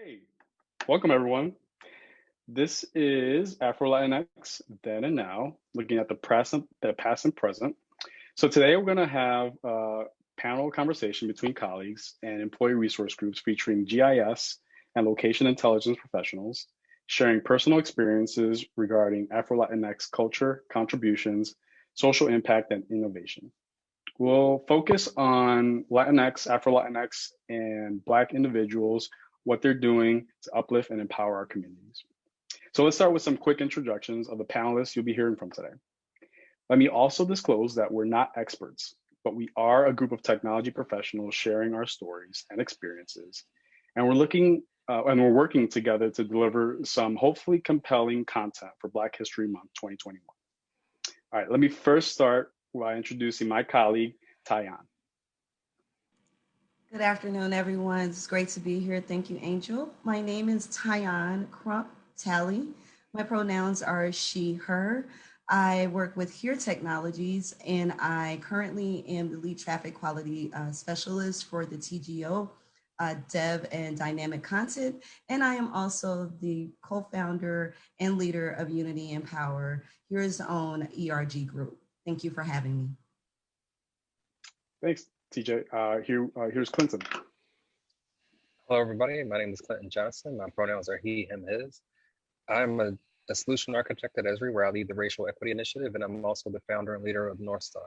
Hey, welcome everyone. This is Afro-Latinx Then and Now, looking at the past and present. So today we're going to have a panel conversation between colleagues and employee resource groups featuring GIS and location intelligence professionals, sharing personal experiences regarding Afro-Latinx culture, contributions, social impact, and innovation. We'll focus on Latinx, Afro-Latinx, and Black individuals, what they're doing to uplift and empower our communities. So let's start with some quick introductions of the panelists you'll be hearing from today. Let me also disclose that we're not experts, but we are a group of technology professionals sharing our stories and experiences. And we're working together to deliver some hopefully compelling content for Black History Month 2021. All right, let me first start by introducing my colleague, Tyan. Good afternoon, everyone. It's great to be here. Thank you, Angel. My name is Tyan Crump Talley. My pronouns are she, her. I work with Here Technologies, and I currently am the lead traffic quality specialist for the TGO, dev and dynamic content. And I am also the co-founder and leader of Unity and Power, Here's own ERG group. Thank you for having me. Thanks, TJ. Here's Clinton. Hello, everybody. My name is Clinton Johnson. My pronouns are he, him, his. I'm a solution architect at Esri, where I lead the Racial Equity Initiative, and I'm also the founder and leader of North Star,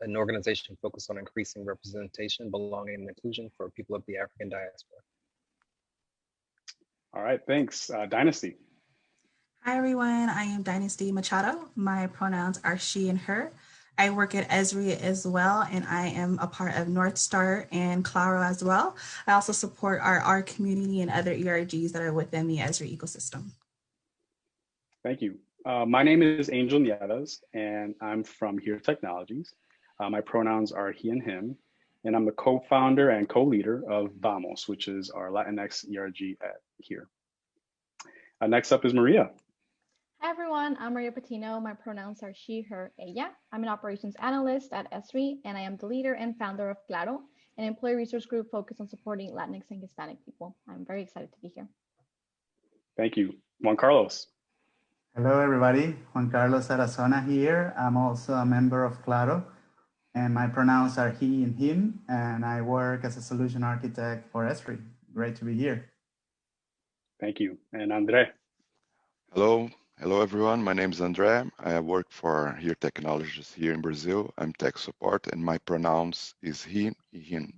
an organization focused on increasing representation, belonging, and inclusion for people of the African diaspora. All right, thanks. Dynasty. Hi, everyone. I am Dynasty Machado. My pronouns are she and her. I work at Esri as well, and I am a part of North Star and Claro as well. I also support our community and other ERGs that are within the Esri ecosystem. Thank you. My name is Angel Nieves, and I'm from Here Technologies. My pronouns are he and him, and I'm the co-founder and co-leader of Vamos, which is our Latinx ERG at Here. Next up is Maria. Hi everyone, I'm Maria Patino. My pronouns are she, her, ella. I'm an operations analyst at Esri, and I am the leader and founder of Claro, an employee resource group focused on supporting Latinx and Hispanic people. I'm very excited to be here. Thank you. Juan Carlos. Hello, everybody. Juan Carlos Arazona here. I'm also a member of Claro, and my pronouns are he and him, and I work as a solution architect for Esri. Great to be here. Thank you. And Andre. Hello everyone. My name is André. I work for Here Technologies here in Brazil. I'm tech support, and my pronouns is he, him.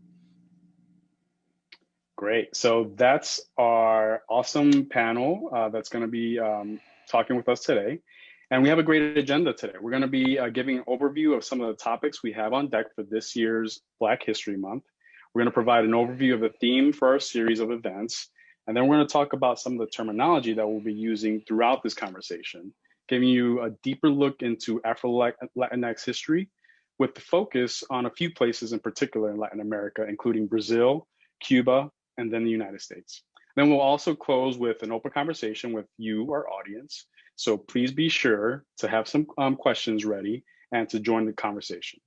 Great. So that's our awesome panel that's going to be talking with us today. And we have a great agenda today. We're going to be giving an overview of some of the topics we have on deck for this year's Black History Month. We're going to provide an overview of the theme for our series of events. And then we're going to talk about some of the terminology that we'll be using throughout this conversation, giving you a deeper look into Afro-Latinx history with the focus on a few places in particular in Latin America, including Brazil, Cuba, and then the United States. Then we'll also close with an open conversation with you, our audience. So please be sure to have some questions ready and to join the conversation.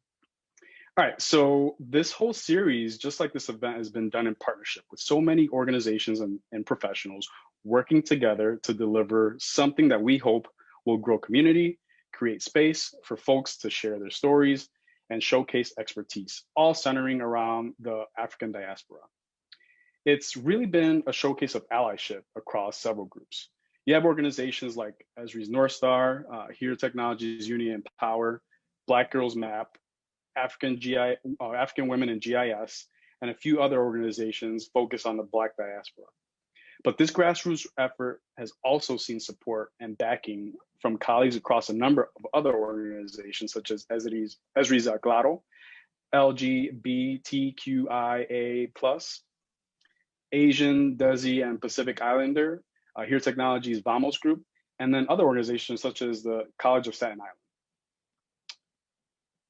All right, so this whole series, just like this event, has been done in partnership with so many organizations and professionals working together to deliver something that we hope will grow community, create space for folks to share their stories, and showcase expertise, all centering around the African diaspora. It's really been a showcase of allyship across several groups. You have organizations like Esri's North Star, Here Technologies, Unity and Power, Black Girls Map, African Women in GIS, and a few other organizations focused on the Black diaspora. But this grassroots effort has also seen support and backing from colleagues across a number of other organizations, such as Esri's Claro, LGBTQIA+, Asian, Desi, and Pacific Islander, Here Technologies Vamos Group, and then other organizations such as the College of Staten Island.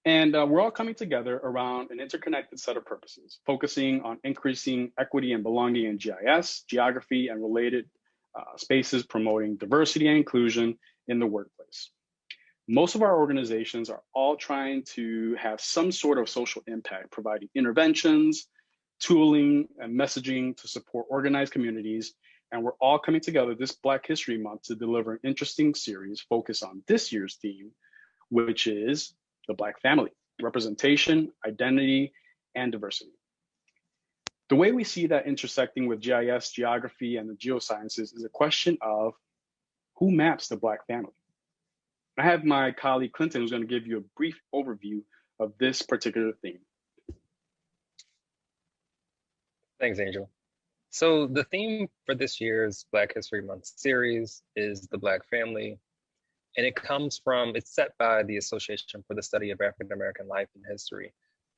And we're all coming together around an interconnected set of purposes, focusing on increasing equity and belonging in GIS, geography, and related spaces, promoting diversity and inclusion in the workplace. Most of our organizations are all trying to have some sort of social impact, providing interventions, tooling, and messaging to support organized communities. And we're all coming together this Black History Month to deliver an interesting series focused on this year's theme, which is the Black family, representation, identity, and diversity. The way we see that intersecting with GIS, geography, and the geosciences is a question of who maps the Black family. I have my colleague Clinton who's going to give you a brief overview of this particular theme. Thanks, Angel. So the theme for this year's Black History Month series is the Black family, and it's set by the Association for the Study of African American Life and History.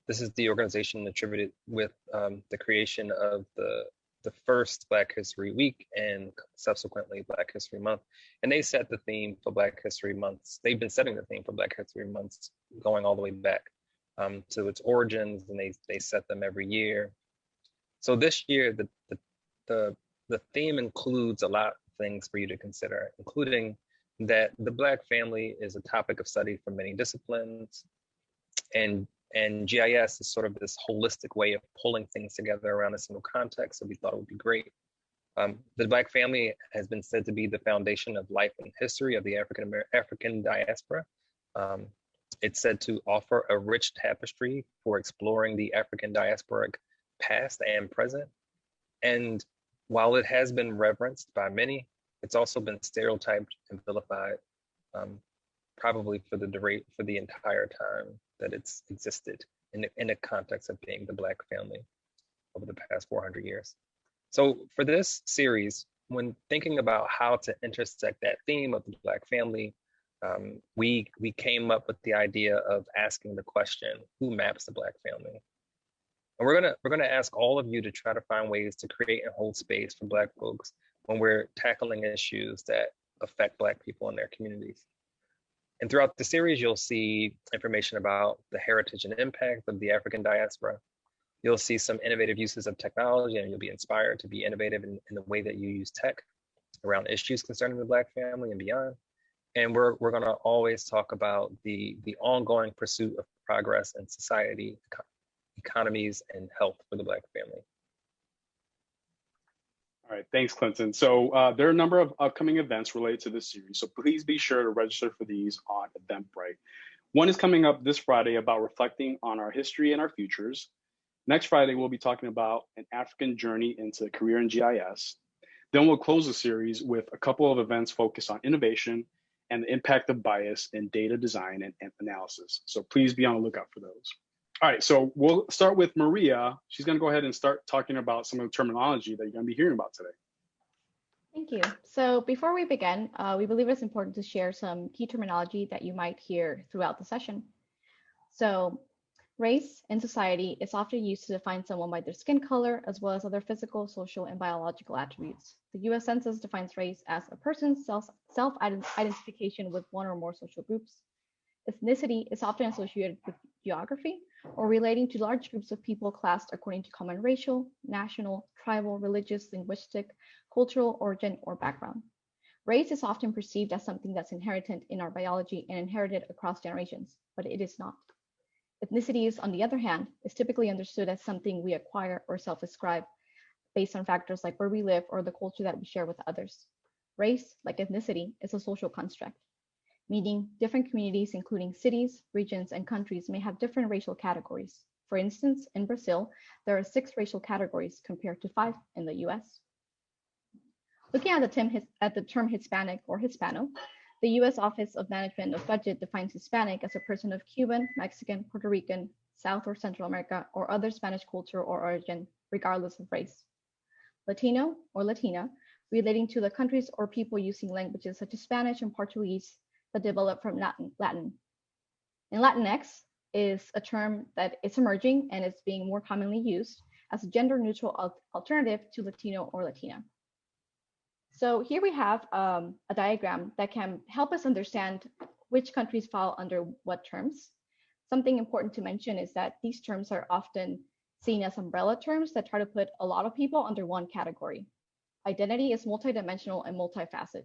This is the organization attributed with the creation of the first Black History Week and subsequently Black History Month. And they set the theme for Black History Months. They've been setting the theme for Black History Months going all the way back to its origins, and they set them every year. So this year, the theme includes a lot of things for you to consider, including that the Black family is a topic of study for many disciplines, and GIS is sort of this holistic way of pulling things together around a single context. So we thought it would be great. The Black family has been said to be the foundation of life and history of the African diaspora. It's said to offer a rich tapestry for exploring the African diasporic past and present. And while it has been reverenced by many, it's also been stereotyped and vilified, probably for the entire time that it's existed in the context of being the Black family over the past 400 years. So for this series, when thinking about how to intersect that theme of the Black family, we came up with the idea of asking the question, who maps the Black family? And we're gonna ask all of you to try to find ways to create and hold space for Black folks when we're tackling issues that affect Black people in their communities. And throughout the series, you'll see information about the heritage and impact of the African diaspora. You'll see some innovative uses of technology, and you'll be inspired to be innovative in the way that you use tech around issues concerning the Black family and beyond. And we're gonna always talk about the ongoing pursuit of progress in society, economies, and health for the Black family. All right, thanks, Clinton. So there are a number of upcoming events related to this series, so please be sure to register for these on Eventbrite. One is coming up this Friday about reflecting on our history and our futures. Next Friday, we'll be talking about an African journey into a career in GIS. Then we'll close the series with a couple of events focused on innovation and the impact of bias in data design and analysis. So please be on the lookout for those. All right, so we'll start with Maria. She's gonna go ahead and start talking about some of the terminology that you're gonna be hearing about today. Thank you. So before we begin, we believe it's important to share some key terminology that you might hear throughout the session. So race in society is often used to define someone by their skin color, as well as other physical, social, and biological attributes. The US Census defines race as a person's self-identification with one or more social groups. Ethnicity is often associated with geography or relating to large groups of people classed according to common racial, national, tribal, religious, linguistic, cultural origin, or background. Race is often perceived as something that's inherent in our biology and inherited across generations, but it is not. Ethnicities, on the other hand, is typically understood as something we acquire or self-ascribe based on factors like where we live or the culture that we share with others. Race, like ethnicity, is a social construct, meaning different communities, including cities, regions, and countries, may have different racial categories. For instance, in Brazil, there are 6 racial categories compared to 5 in the US. Looking at the term Hispanic or Hispano, the US Office of Management of Budget defines Hispanic as a person of Cuban, Mexican, Puerto Rican, South or Central America, or other Spanish culture or origin, regardless of race. Latino or Latina, relating to the countries or people using languages such as Spanish and Portuguese that developed from Latin. And Latinx is a term that is emerging and is being more commonly used as a gender-neutral alternative to Latino or Latina. So here we have a diagram that can help us understand which countries fall under what terms. Something important to mention is that these terms are often seen as umbrella terms that try to put a lot of people under one category. Identity is multidimensional and multifaceted.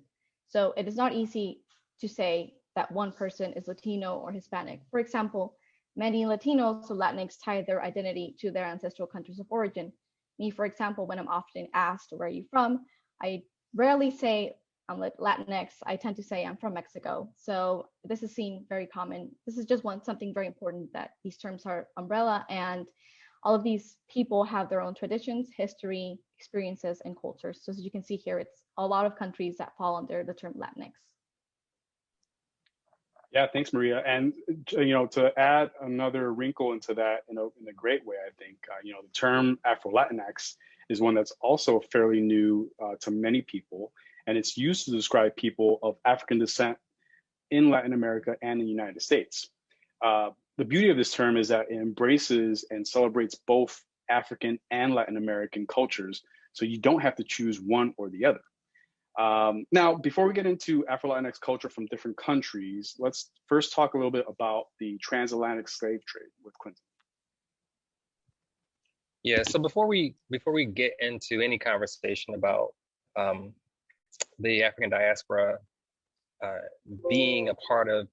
So it is not easy to say that one person is Latino or Hispanic. For example, Many Latinos or Latinx tie their identity to their ancestral countries of origin. Me, for example, when I'm often asked, where are you from? I rarely say I'm Latinx. I tend to say I'm from Mexico. So this is seen very common. This is just something very important, that these terms are umbrella, and all of these people have their own traditions, history, experiences, and cultures. So as you can see here, it's a lot of countries that fall under the term Latinx. Yeah, thanks, Maria. And to add another wrinkle into that, in a great way, I think, the term Afro-Latinx is one that's also fairly new to many people, and it's used to describe people of African descent in Latin America and the United States. The beauty of this term is that it embraces and celebrates both African and Latin American cultures, so you don't have to choose one or the other. Now, before we get into Afro-Latinx culture from different countries, let's first talk a little bit about the transatlantic slave trade with Quentin. Yeah, so before we get into any conversation about the African diaspora being a part of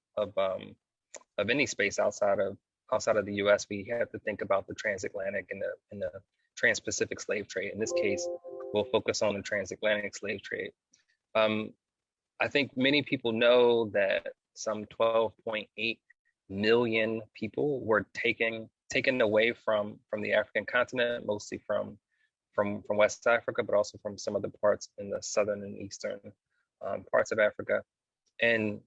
any space outside of the U.S., we have to think about the transatlantic and the trans-Pacific slave trade. In this case, we'll focus on the transatlantic slave trade. I think many people know that some 12.8 million people were taken away from the African continent, mostly from West Africa, but also from some other parts in the southern and eastern parts of Africa, and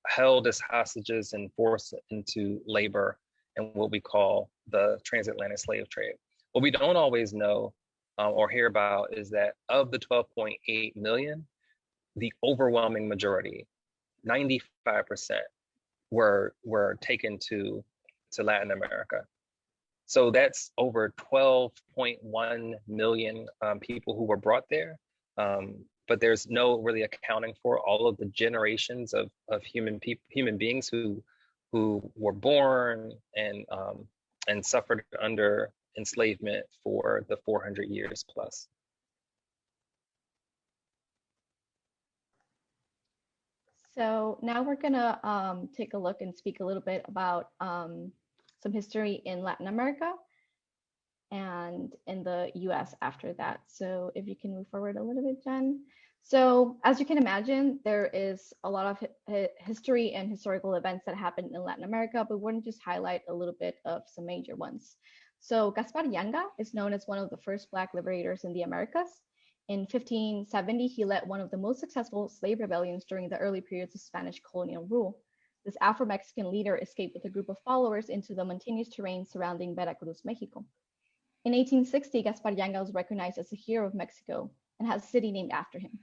held as hostages and forced into labor in what we call the transatlantic slave trade. What we don't always know or hear about is that of the 12.8 million, the overwhelming majority, 95%, were taken to Latin America. So that's over 12.1 million people who were brought there. But there's no really accounting for all of the generations of human beings who were born and suffered under enslavement for the 400 years plus. So now we're gonna take a look and speak a little bit about some history in Latin America and in the US after that. So if you can move forward a little bit, Jen. So as you can imagine, there is a lot of history and historical events that happened in Latin America, but we're going to just highlight a little bit of some major ones. So Gaspar Yanga is known as one of the first Black liberators in the Americas. In 1570, he led one of the most successful slave rebellions during the early periods of Spanish colonial rule. This Afro-Mexican leader escaped with a group of followers into the mountainous terrain surrounding Veracruz, Mexico. In 1860, Gaspar Yanga was recognized as a hero of Mexico and has a city named after him.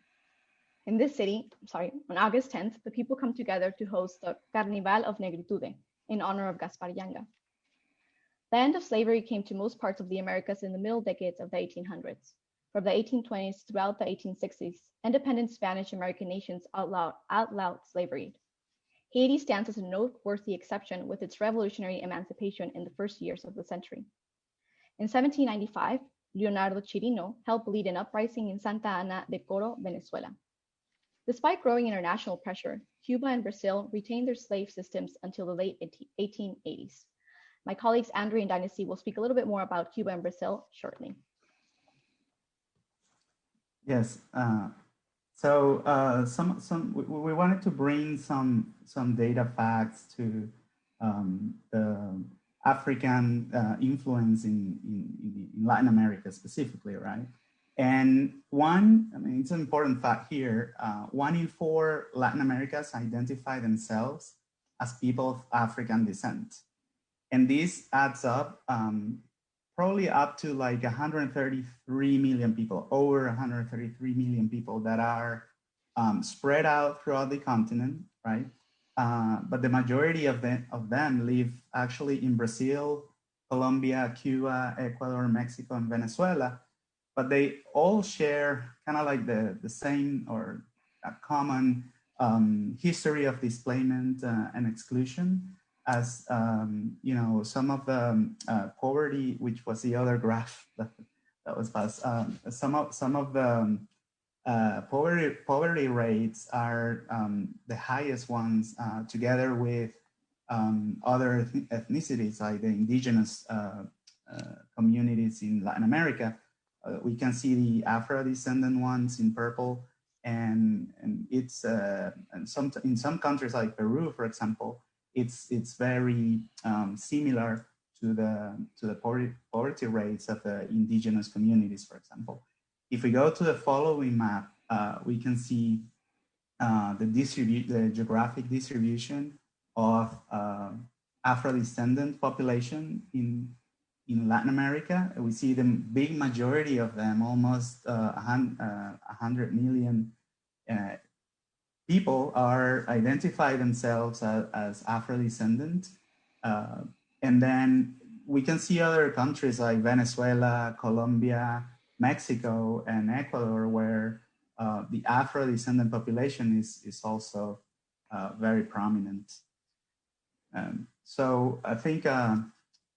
In this city, on August 10th, the people come together to host the Carnival of Negritude in honor of Gaspar Yanga. The end of slavery came to most parts of the Americas in the middle decades of the 1800s. From the 1820s throughout the 1860s, independent Spanish American nations outlawed slavery. Haiti stands as a noteworthy exception with its revolutionary emancipation in the first years of the century. In 1795, Leonardo Chirino helped lead an uprising in Santa Ana de Coro, Venezuela. Despite growing international pressure, Cuba and Brazil retained their slave systems until the late 1880s. My colleagues Andrew and Dynasty will speak a little bit more about Cuba and Brazil shortly. Yes. We wanted to bring some data facts to the African influence in Latin America specifically, right? And it's an important fact here, 1 in 4 Latin Americans identify themselves as people of African descent. And this adds up probably up to like 133 million people, over 133 million people that are spread out throughout the continent, right? But the majority of them live actually in Brazil, Colombia, Cuba, Ecuador, Mexico, and Venezuela. But they all share kind of like the same or a common history of displacement and exclusion, as some of the poverty, which was the other graph that was passed. Some of the poverty rates are the highest ones, together with other ethnicities like the indigenous communities in Latin America. We can see the Afro-descendant ones in purple, and it's and in some countries like Peru, for example, it's very similar to the poverty rates of the indigenous communities, for example. If we go to the following map, we can see the geographic distribution of Afro-descendant population in Latin America. We see the big majority of them, almost 100 million people are identify themselves as Afro-descendant. And then we can see other countries like Venezuela, Colombia, Mexico, and Ecuador, where the Afro-descendant population is also very prominent. So I think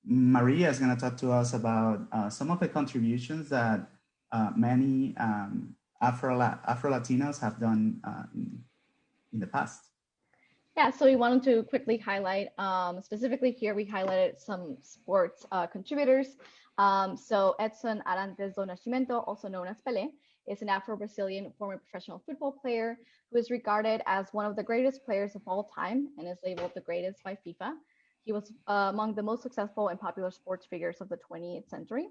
Maria is going to talk to us about some of the contributions that many Afro-Latinos have done in the past. Yeah, so we wanted to quickly highlight, specifically here, we highlighted some sports contributors. So Edson Arantes do Nascimento, also known as Pelé, is an Afro-Brazilian former professional football player who is regarded as one of the greatest players of all time and is labeled the greatest by FIFA. He was among the most successful and popular sports figures of the 20th century.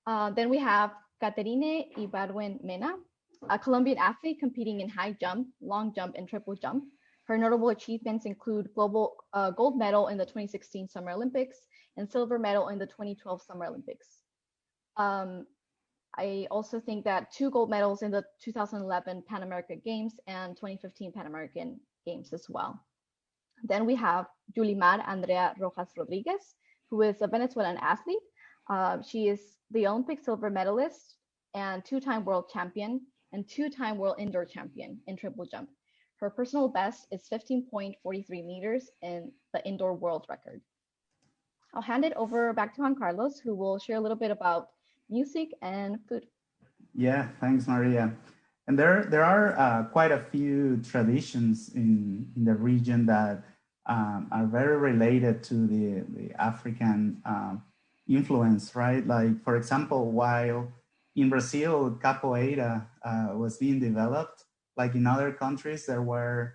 Then we have Caterine Ibargüen Mena, a Colombian athlete competing in high jump, long jump, and triple jump. Her notable achievements include global gold medal in the 2016 Summer Olympics and silver medal in the 2012 Summer Olympics. I also think that 2 gold medals in the 2011 Pan American Games and 2015 Pan American Games as well. Then we have Yulimar Andrea Rojas Rodriguez, who is a Venezuelan athlete. She is the Olympic silver medalist and 2-time world champion and 2-time world indoor champion in triple jump. Her personal best is 15.43 meters in the indoor world record. I'll hand it over back to Juan Carlos, who will share a little bit about music and food. Yeah, thanks, Maria. And there are quite a few traditions in the region that are very related to the African influence, right? Like, for example, while in Brazil, capoeira was being developed, like in other countries, there were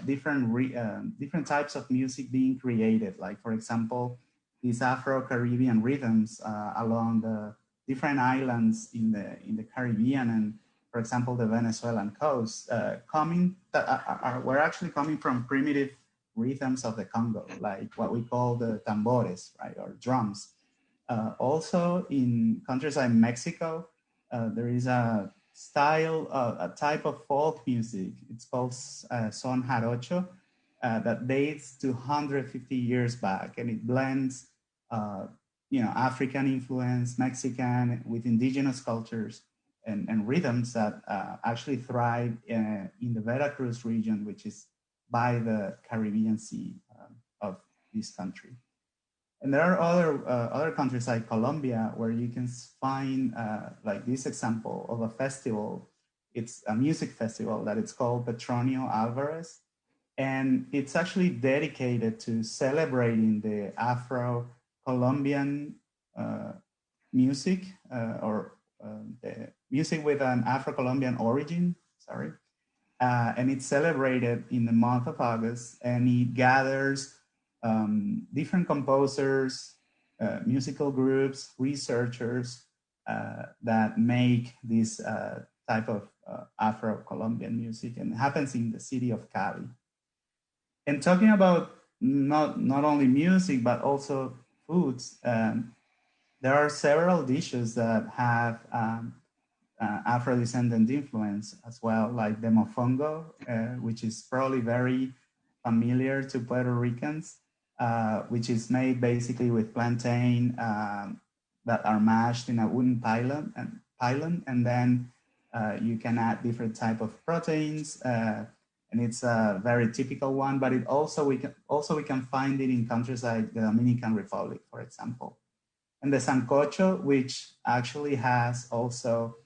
different types of music being created. Like, for example, these Afro-Caribbean rhythms along the different islands in the Caribbean and, for example, the Venezuelan coast, were actually coming from primitive rhythms of the Congo, like what we call the tambores, right, or drums. Also, in countries like Mexico, there is a style, a type of folk music. It's called son jarocho, that dates to 150 years back, and it blends, African influence, Mexican with indigenous cultures and rhythms that actually thrive in the Veracruz region, which is by the Caribbean Sea of this country. And there are other countries like Colombia where you can find like this example of a festival. It's a music festival that it's called Petronio Alvarez. And it's actually dedicated to celebrating the Afro-Colombian music or the music with an Afro-Colombian origin, sorry. And it's celebrated in the month of August, and it gathers different composers, musical groups, researchers that make this type of Afro-Colombian music, and it happens in the city of Cali. And talking about not only music, but also foods, there are several dishes that have Afro-descendant influence as well, like the mofongo, which is probably very familiar to Puerto Ricans, which is made basically with plantain that are mashed in a wooden pylon, and then you can add different type of proteins, and it's a very typical one. But we can find it in countries like the Dominican Republic, for example, and the sancocho, which actually has also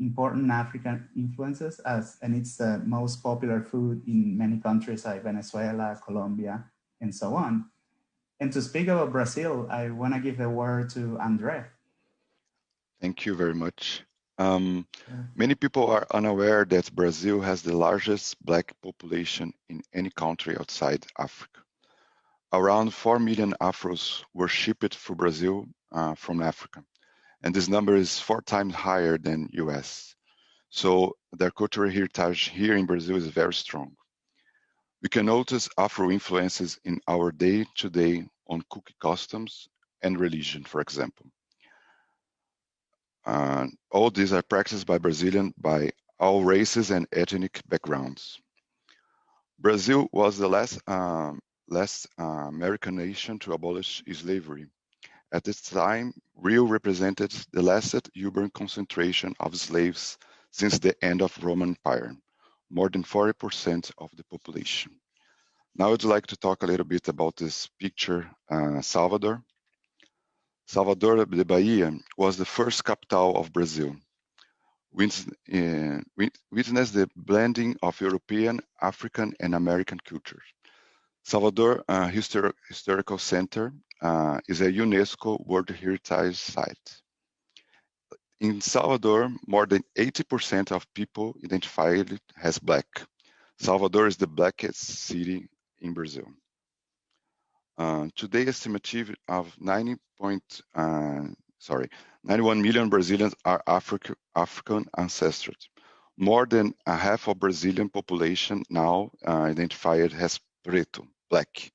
important African influences, and it's the most popular food in many countries like Venezuela, Colombia, and so on. And to speak about Brazil, I want to give the word to Andre. Thank you very much. Many people are unaware that Brazil has the largest Black population in any country outside Africa. Around 4 million Afros were shipped through Brazil from Africa, and this number is 4 times higher than US. So their cultural heritage here in Brazil is very strong. We can notice Afro influences in our day-to-day on cooking customs and religion, for example. All these are practiced by Brazilians by all races and ethnic backgrounds. Brazil was the last American nation to abolish slavery. At this time, Rio represented the last urban concentration of slaves since the end of Roman Empire, more than 40% of the population. Now I'd like to talk a little bit about this picture, Salvador. Salvador de Bahia was the first capital of Brazil. Witness the blending of European, African, and American cultures. Salvador Historical Center is a UNESCO World Heritage Site. In Salvador, more than 80% of people identified as Black. Salvador is the blackest city in Brazil. Today, estimated of 91 million Brazilians are African ancestors. More than a half of Brazilian population now identified as preto, Black,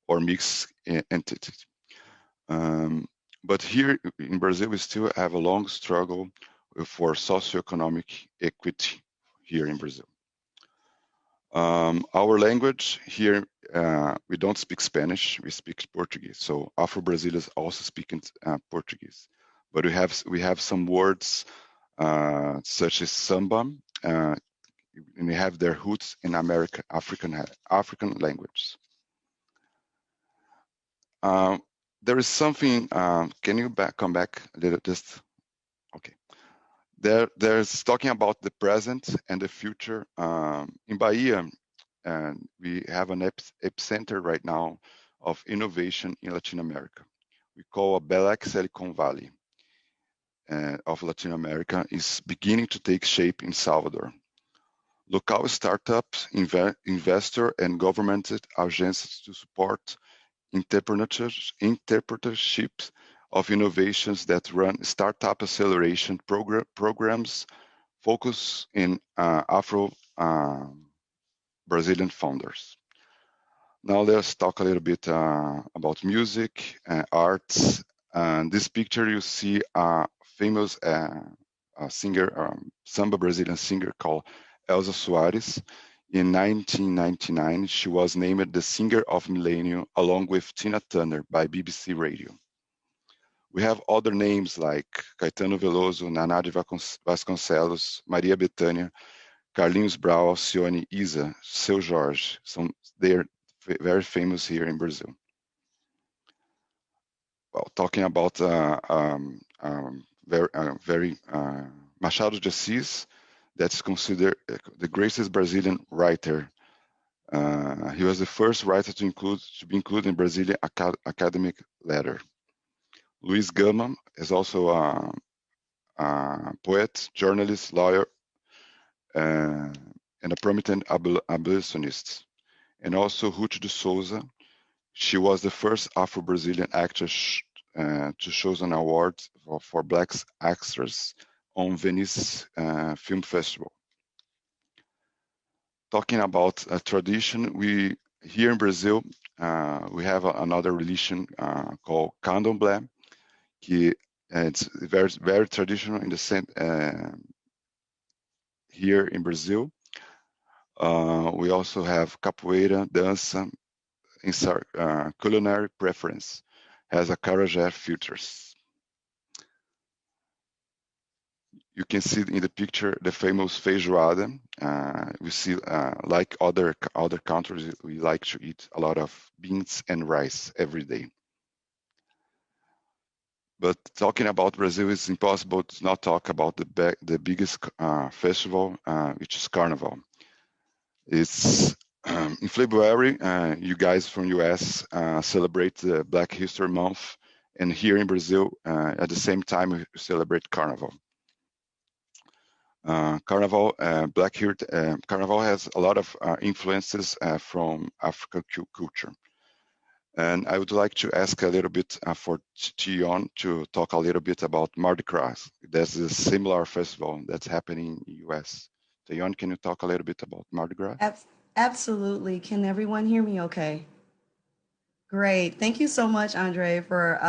or mixed entity. But here in Brazil, we still have a long struggle for socioeconomic equity here in Brazil. Our language here, we don't speak Spanish, we speak Portuguese. So Afro-Brazilians also speak Portuguese. But we have some words such as samba, and they have their roots in African languages. There is something, can you come back a little, just, okay. There's talking about the present and the future. In Bahia, and we have an epicenter right now of innovation in Latin America. We call a Black Silicon Valley of Latin America is beginning to take shape in Salvador. Local startups, investor and government agencies to support entrepreneurships of innovations that run startup acceleration programs focus in Afro Brazilian founders. Now let's talk a little bit about music, arts. And this picture you see a famous singer, samba Brazilian singer called Elza Soares. In 1999, she was named the Singer of Millennium along with Tina Turner by BBC Radio. We have other names like Caetano Veloso, Naná de Vasconcelos, Maria Bethânia, Carlinhos Brau, Alcione, Isa, Seu Jorge. They're very famous here in Brazil. Well, talking about Machado de Assis, that's considered the greatest Brazilian writer. He was the first writer to be included in Brazilian academic letter. Luiz Gama is also a poet, journalist, lawyer, and a prominent abolitionist. And also Ruth de Souza. She was the first Afro-Brazilian actress to choose an award for Black actors on Venice Film Festival. Talking about a tradition, here in Brazil, we have another religion called Candomblé. It's very, very traditional in the same here in Brazil. We also have capoeira, dança, culinary preference, has a acarajé filters. You can see in the picture the famous feijoada. We see, like other countries, we like to eat a lot of beans and rice every day. But talking about Brazil, it's impossible to not talk about the biggest festival, which is Carnival. It's in February. You guys from US celebrate the Black History Month, and here in Brazil, at the same time, we celebrate Carnival. Carnival has a lot of influences from African culture. And I would like to ask a little bit for Tion to talk a little bit about Mardi Gras. There's a similar festival that's happening in the US. Tion, can you talk a little bit about Mardi Gras? Absolutely. Can everyone hear me okay? Great. Thank you so much, Andre, for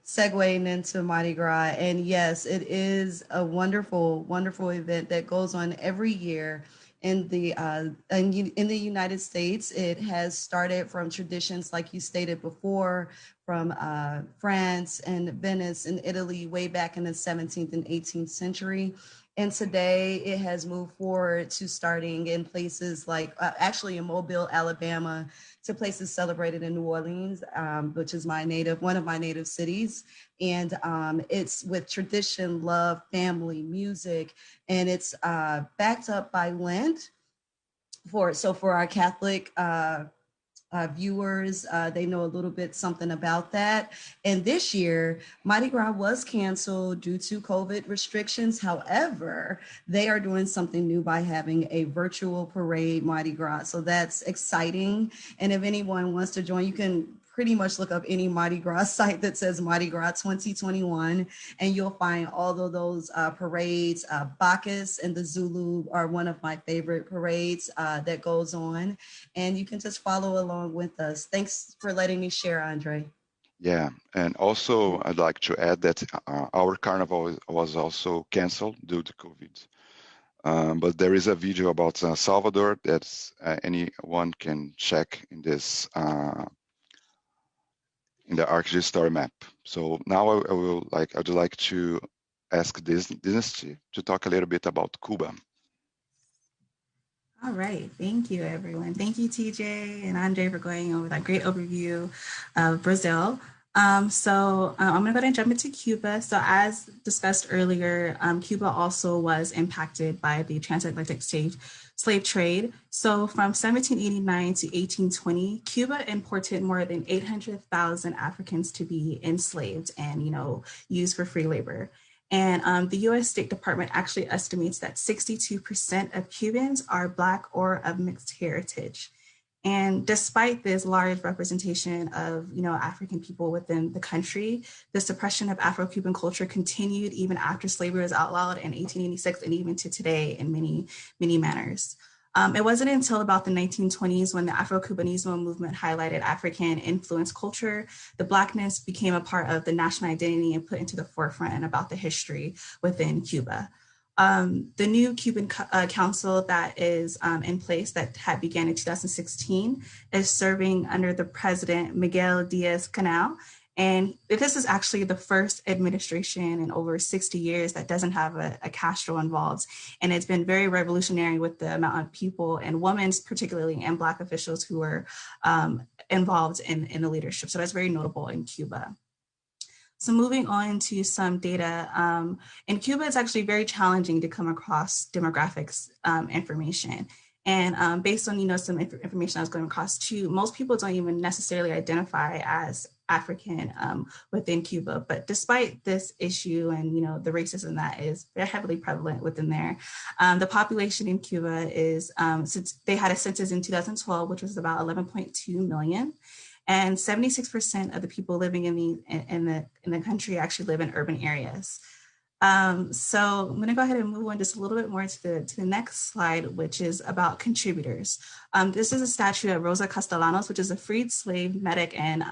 segueing into Mardi Gras. And yes, it is a wonderful, wonderful event that goes on every year in the United States. It has started from traditions, like you stated before, from France and Venice and Italy way back in the 17th and 18th century. And today it has moved forward to starting in places like actually in Mobile, Alabama, to places celebrated in New Orleans, which is one of my native cities. And it's with tradition, love, family, music, and it's backed up by Lent. For our Catholic viewers, they know a little bit something about that. And this year, Mardi Gras was canceled due to COVID restrictions. However, they are doing something new by having a virtual parade Mardi Gras. So that's exciting. And if anyone wants to join, you can pretty much look up any Mardi Gras site that says Mardi Gras 2021, and you'll find all of those parades. Bacchus and the Zulu are one of my favorite parades that goes on, and you can just follow along with us. Thanks for letting me share, Andre. Yeah, and also I'd like to add that our carnival was also canceled due to COVID. But there is a video about Salvador that anyone can check in this in the ERGs story map. So now I'd like to ask Dynasty to talk a little bit about Cuba. All right, thank you everyone. Thank you TJ and Andre for going over that great overview of Brazil. I'm gonna go ahead and jump into Cuba. So as discussed earlier, Cuba also was impacted by the transatlantic slave trade. So from 1789 to 1820, Cuba imported more than 800,000 Africans to be enslaved and, used for free labor. And the US State Department actually estimates that 62% of Cubans are Black or of mixed heritage. And despite this large representation of, African people within the country, the suppression of Afro-Cuban culture continued even after slavery was outlawed in 1886 and even to today in many, many manners. It wasn't until about the 1920s when the Afro-Cubanismo movement highlighted African influenced culture, the Blackness became a part of the national identity and put into the forefront and about the history within Cuba. The new Cuban council that is in place that had began in 2016 is serving under the president Miguel Diaz-Canel. And this is actually the first administration in over 60 years that doesn't have a Castro involved. And it's been very revolutionary with the amount of people and women, particularly, and Black officials who are involved in the leadership. So that's very notable in Cuba. So moving on to some data, in Cuba, it's actually very challenging to come across demographics information. And based on, some information I was going across too, most people don't even necessarily identify as African within Cuba. But despite this issue and, the racism that is very heavily prevalent within there, the population in Cuba is, since they had a census in 2012, which was about 11.2 million. And 76% of the people living in the country actually live in urban areas. So I'm going to go ahead and move on just a little bit more to the next slide, which is about contributors. This is a statue of Rosa Castellanos, which is a freed slave, medic, and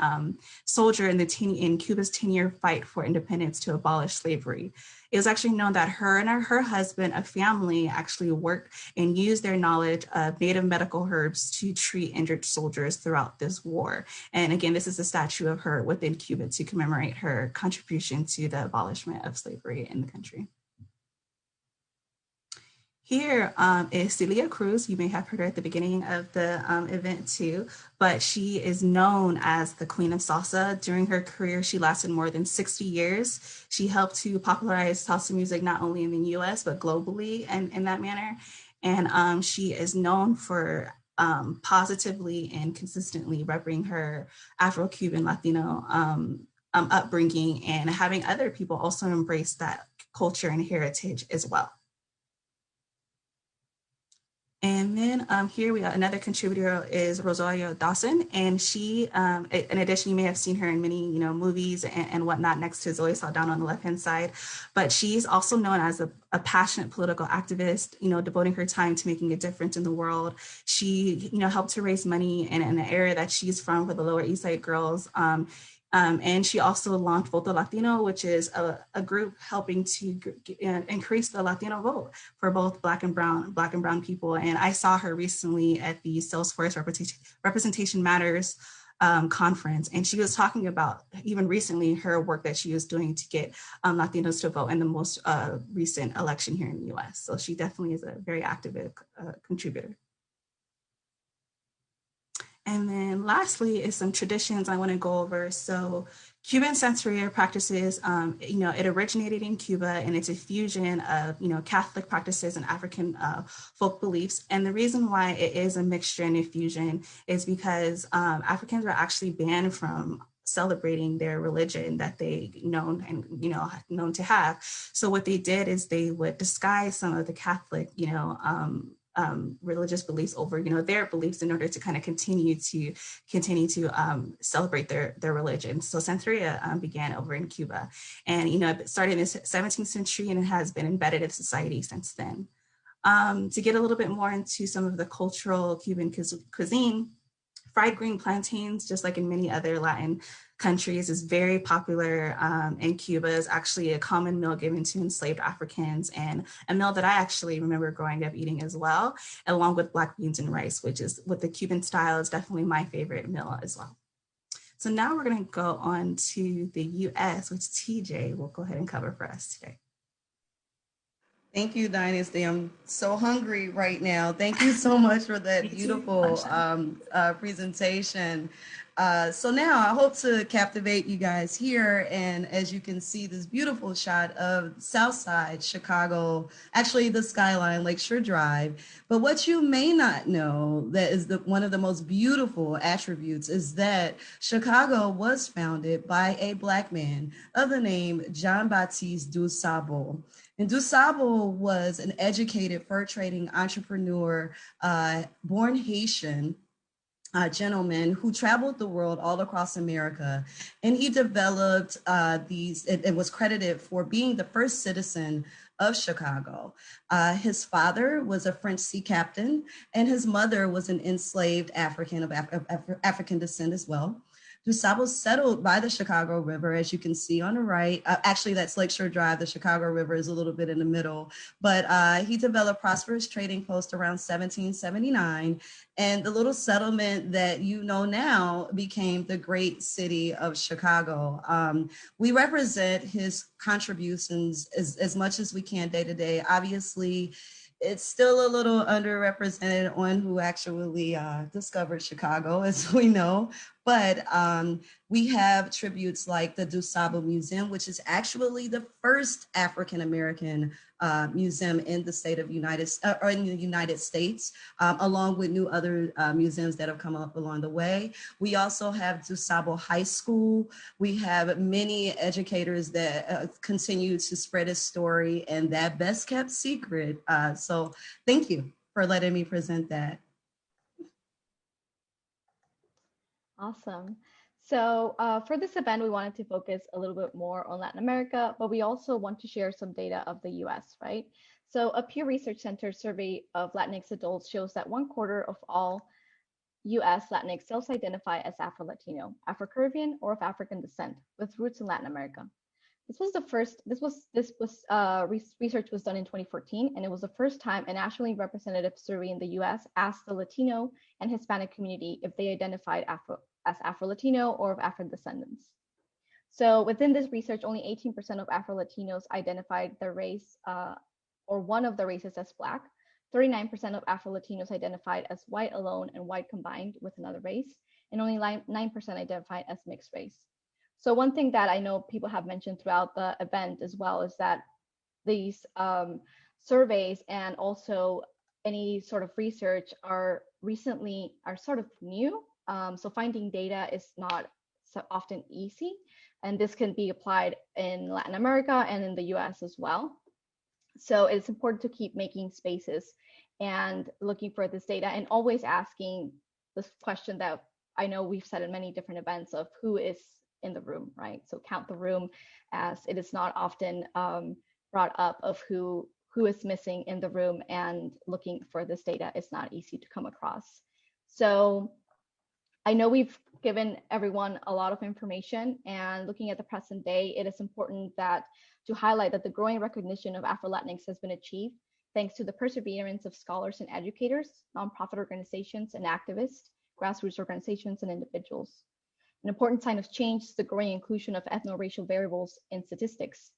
soldier in Cuba's 10-year fight for independence to abolish slavery. It was actually known that her and her husband, a family, actually worked and used their knowledge of native medical herbs to treat injured soldiers throughout this war. And again, this is a statue of her within Cuba to commemorate her contribution to the abolishment of slavery in the country. Here is Celia Cruz. You may have heard her at the beginning of the event too, but she is known as the Queen of Salsa. During her career, she lasted more than 60 years. She helped to popularize salsa music not only in the US, but globally and in that manner. And she is known for positively and consistently repping her Afro-Cuban Latino upbringing and having other people also embrace that culture and heritage as well. And then here we got another contributor is Rosario Dawson, and she, in addition, you may have seen her in many, movies and whatnot next to Zoe Saldana on the left-hand side, but she's also known as a passionate political activist, devoting her time to making a difference in the world. She, helped to raise money in an area that she's from for the Lower East Side girls. And she also launched Voto Latino, which is a group helping to increase the Latino vote for both Black and brown people. And I saw her recently at the Salesforce Representation Matters conference, and she was talking about even recently her work that she was doing to get Latinos to vote in the most recent election here in the US. So she definitely is a very active contributor. And then lastly is some traditions I want to go over. So Cuban Santeria practices, it originated in Cuba, and it's a fusion of, Catholic practices and African folk beliefs. And the reason why it is a mixture and a fusion is because Africans were actually banned from celebrating their religion that they known to have. So what they did is they would disguise some of the Catholic, religious beliefs over, their beliefs in order to kind of continue to celebrate their religion. So Santeria began over in Cuba, and it started in the 17th century, and it has been embedded in society since then. To get a little bit more into some of the cultural Cuban cuisine, fried green plantains, just like in many other Latin countries, is very popular in Cuba. Is actually a common meal given to enslaved Africans, and a meal that I actually remember growing up eating as well, along with black beans and rice, which is with the Cuban style is definitely my favorite meal as well. So now we're going to go on to the US, which TJ will go ahead and cover for us today. Thank you, Dynasty. I'm so hungry right now. Thank you so much for that beautiful presentation. So now I hope to captivate you guys here. And as you can see, this beautiful shot of Southside Chicago, actually the skyline, Lakeshore Drive. But what you may not know that is one of the most beautiful attributes is that Chicago was founded by a Black man of the name John Baptiste du Sable. And Du Sable was an educated fur trading entrepreneur, born Haitian gentleman who traveled the world all across America. And he developed and was credited for being the first citizen of Chicago. His father was a French sea captain, and his mother was an enslaved African of African descent as well. Du Sable settled by the Chicago River, as you can see on the right. Actually, that's Lakeshore Drive. The Chicago River is a little bit in the middle. But he developed prosperous trading post around 1779. And the little settlement that you know now became the great city of Chicago. We represent his contributions as much as we can day to day. Obviously, it's still a little underrepresented on who actually discovered Chicago, as we know. But we have tributes like the Du Sable Museum, which is actually the first African-American museum in the state of in the United States, along with new other museums that have come up along the way. We also have Du Sable High School. We have many educators that continue to spread his story and that best kept secret. So thank you for letting me present that. Awesome. So for this event, we wanted to focus a little bit more on Latin America, but we also want to share some data of the US, right? So a Pew Research Center survey of Latinx adults shows that 1/4 of all US Latinx self-identify as Afro-Latino, Afro-Caribbean, or of African descent with roots in Latin America. Research was done in 2014, and it was the first time a nationally representative survey in the US asked the Latino and Hispanic community if they identified as Afro-Latino or of African descendants. So within this research, only 18% of Afro-Latinos identified their race or one of the races as Black, 39% of Afro-Latinos identified as white alone and white combined with another race, and only 9% identified as mixed race. So one thing that I know people have mentioned throughout the event as well is that these surveys and also any sort of research are sort of new. So finding data is not so often easy, and this can be applied in Latin America and in the US as well. So it's important to keep making spaces and looking for this data and always asking this question that I know we've said in many different events of who is in the room, right? So count the room, as it is not often brought up of who is missing in the room, and looking for this data is not easy to come across. So I know we've given everyone a lot of information, and looking at the present day, it is important to highlight that the growing recognition of Afro-Latinx has been achieved thanks to the perseverance of scholars and educators, nonprofit organizations and activists, grassroots organizations and individuals. An important sign of change is the growing inclusion of ethno-racial variables in statistics.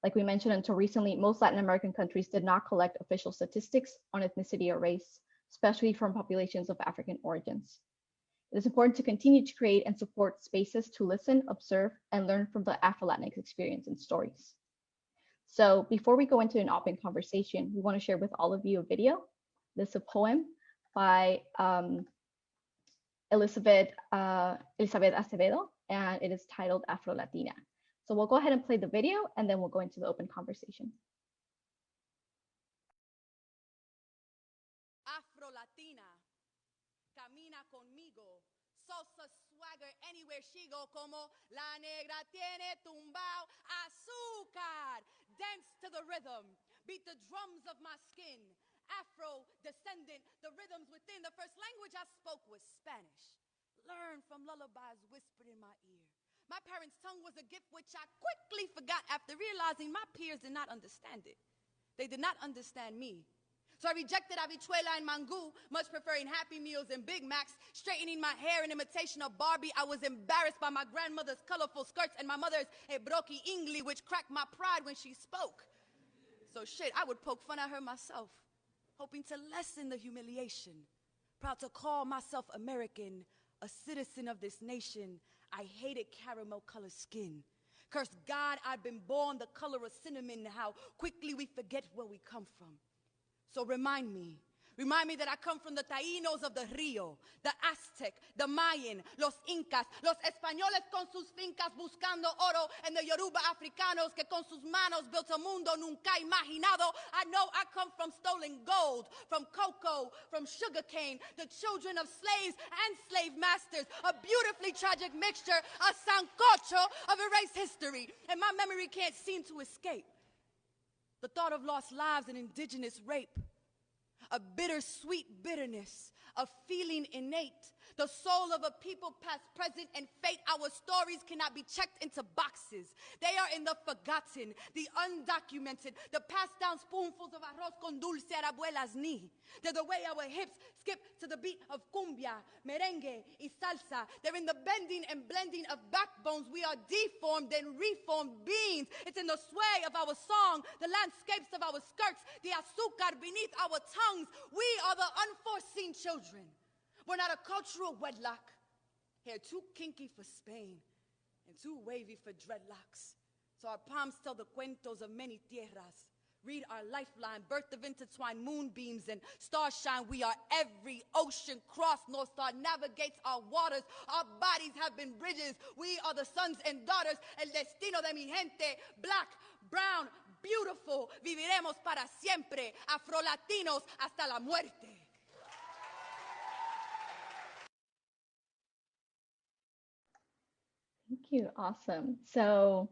Like we mentioned, until recently, most Latin American countries did not collect official statistics on ethnicity or race, especially from populations of African origins. It is important to continue to create and support spaces to listen, observe, and learn from the Afro-Latinx experience and stories. So before we go into an open conversation, we want to share with all of you a video. This is a poem by Elizabeth Acevedo, and it is titled Afro-Latina. So we'll go ahead and play the video, and then we'll go into the open conversation. Afro-Latina, camina conmigo, salsa swagger anywhere she go, como la negra tiene tumbao azúcar. Dance to the rhythm, beat the drums of my skin. Afro descendant, the rhythms within. The first language I spoke was Spanish. Learned from lullabies whispered in my ear. My parents' tongue was a gift which I quickly forgot after realizing my peers did not understand it. They did not understand me. So I rejected habichuela and mango, much preferring Happy Meals and Big Macs. Straightening my hair in imitation of Barbie, I was embarrassed by my grandmother's colorful skirts and my mother's broky English, which cracked my pride when she spoke. So shit, I would poke fun at her myself, hoping to lessen the humiliation. Proud to call myself American, a citizen of this nation. I hated caramel colored skin. Curse God, I've been born the color of cinnamon, how quickly we forget where we come from. So remind me that I come from the Taínos of the Rio, the Aztec, the Mayan, los Incas, los Españoles con sus fincas buscando oro, and the Yoruba Africanos que con sus manos built a mundo nunca imaginado. I know I come from stolen gold, from cocoa, from sugarcane, the children of slaves and slave masters, a beautifully tragic mixture, a sancocho of erased history, and my memory can't seem to escape the thought of lost lives and indigenous rape. A bittersweet bitterness, a feeling innate, the soul of a people past, present, and fate. Our stories cannot be checked into boxes. They are in the forgotten, the undocumented, the passed down spoonfuls of arroz con dulce at abuela's knee. They're the way our hips skip to the beat of cumbia, merengue, y salsa. They're in the bending and blending of backbones. We are deformed and reformed beings. It's in the sway of our song, the landscapes of our skirts, the azúcar beneath our tongues. We are the unforeseen children. We're not a cultural wedlock. Hair too kinky for Spain and too wavy for dreadlocks. So our palms tell the cuentos of many tierras. Read our lifeline, birth of intertwined moonbeams and starshine. We are every ocean cross. North Star navigates our waters. Our bodies have been bridges. We are the sons and daughters. El destino de mi gente. Black, brown, beautiful. Viviremos para siempre. Afro-Latinos hasta la muerte. Thank you. Awesome. So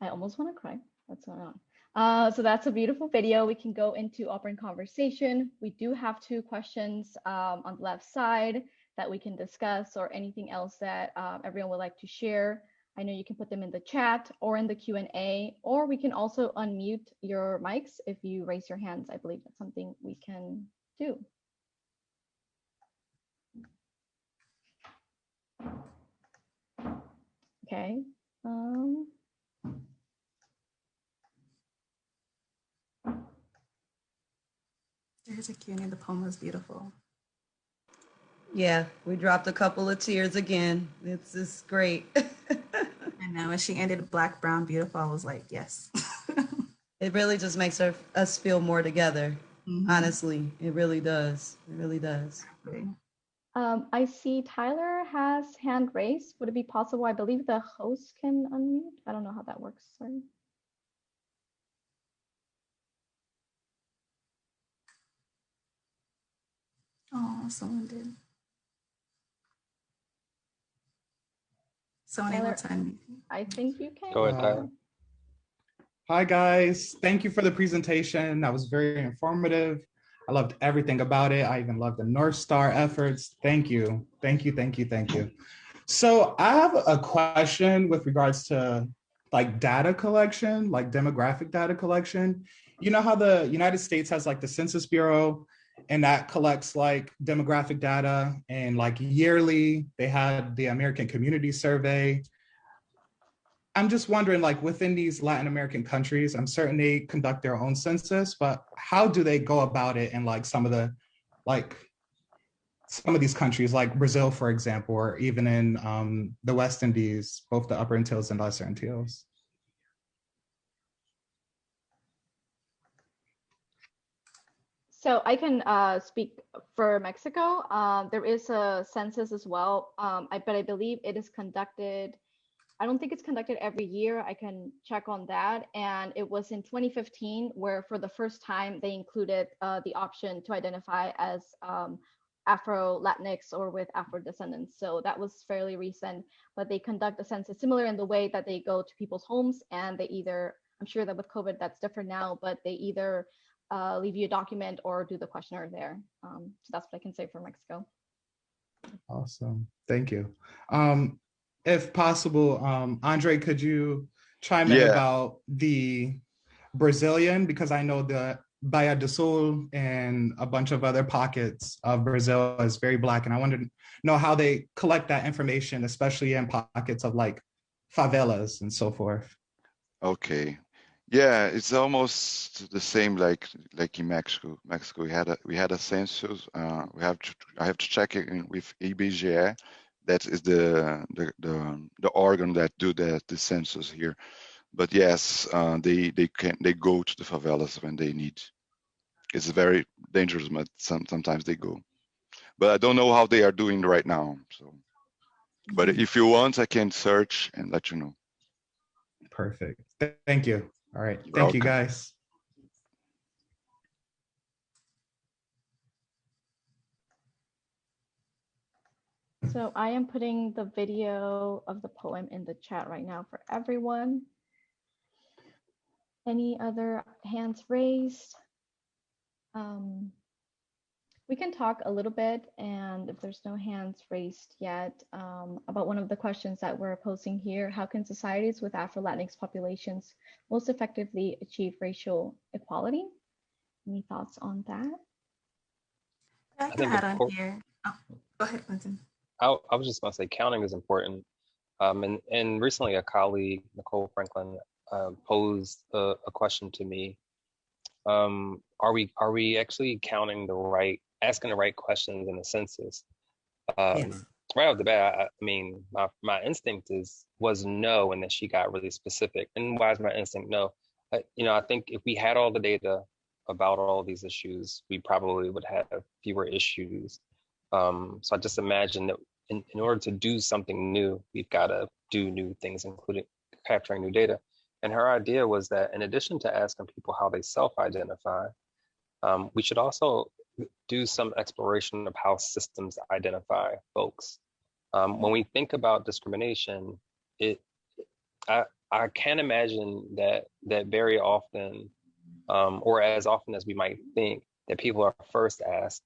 I almost want to cry. What's going on? So that's a beautiful video. We can go into open conversation. We do have 2 questions on the left side that we can discuss, or anything else that everyone would like to share. I know you can put them in the chat or in the Q&A, or we can also unmute your mics if you raise your hands. I believe that's something we can do. Okay. Is There's a Q&A. The poem was beautiful. Yeah, we dropped a couple of tears again. It's great. I know. When she ended Black, Brown, Beautiful, I was like, yes. It really just makes us feel more together. Mhm. Honestly, it really does. It really does. I see Tyler has hand raised. Would it be possible? I believe the host can unmute. I don't know how that works. Sorry. Oh, someone did. Someone able Tyler, to unmute. I think you can. Go ahead, Tyler. Hi, guys. Thank you for the presentation. That was very informative. I loved everything about it. I even loved the North Star efforts. Thank you. Thank you, thank you, thank you. So I have a question with regards to like data collection, like demographic data collection. You know how the United States has like the Census Bureau and that collects like demographic data, and like yearly they had the American Community Survey. I'm just wondering, like within these Latin American countries, I'm certain they conduct their own census, but how do they go about it in like some of these countries, like Brazil, for example, or even in the West Indies, both the Upper Antilles and Lesser Antilles? So I can speak for Mexico. There is a census as well, but I believe it is conducted. I don't think it's conducted every year. I can check on that. And it was in 2015 where for the first time they included the option to identify as Afro-Latinx or with Afro descendants. So that was fairly recent, but they conduct a census similar in the way that they go to people's homes and they either, I'm sure that with COVID that's different now, but they either leave you a document or do the questionnaire there. So that's what I can say for Mexico. Awesome. Thank you. If possible, Andre, could you chime in about the Brazilian? Because I know the Bahia do Sul and a bunch of other pockets of Brazil is very Black. And I wanted to know how they collect that information, especially in pockets of like favelas and so forth. Okay. Yeah, it's almost the same like in Mexico. Mexico, we had a census. I have to check it in with EBGE. That is the organ that do the census here. But yes, they go to the favelas when they need. It's very dangerous, but sometimes they go. But I don't know how they are doing right now. So, but if you want, I can search and let you know. Perfect. Thank you. All right. You're Thank you, welcome. guys. So I am putting the video of the poem in the chat right now for everyone. Any other hands raised? We can talk a little bit, and if there's no hands raised yet, about one of the questions that we're posing here. How can societies with Afro-Latinx populations most effectively achieve racial equality? Any thoughts on that? I can add on here. Oh, go ahead, Clinton. I was just going to say counting is important. And recently a colleague, Nicole Franklin, posed a question to me. Are we actually asking the right questions in the census? Yes. Right off the bat, I mean, my instinct was no, and then she got really specific. And why is my instinct no? I think if we had all the data about all these issues, we probably would have fewer issues. So I just imagine that in order to do something new, we've got to do new things, including capturing new data. And her idea was that in addition to asking people how they self-identify, we should also do some exploration of how systems identify folks. When we think about discrimination, I can't imagine that very often, or as often as we might think, that people are first asked,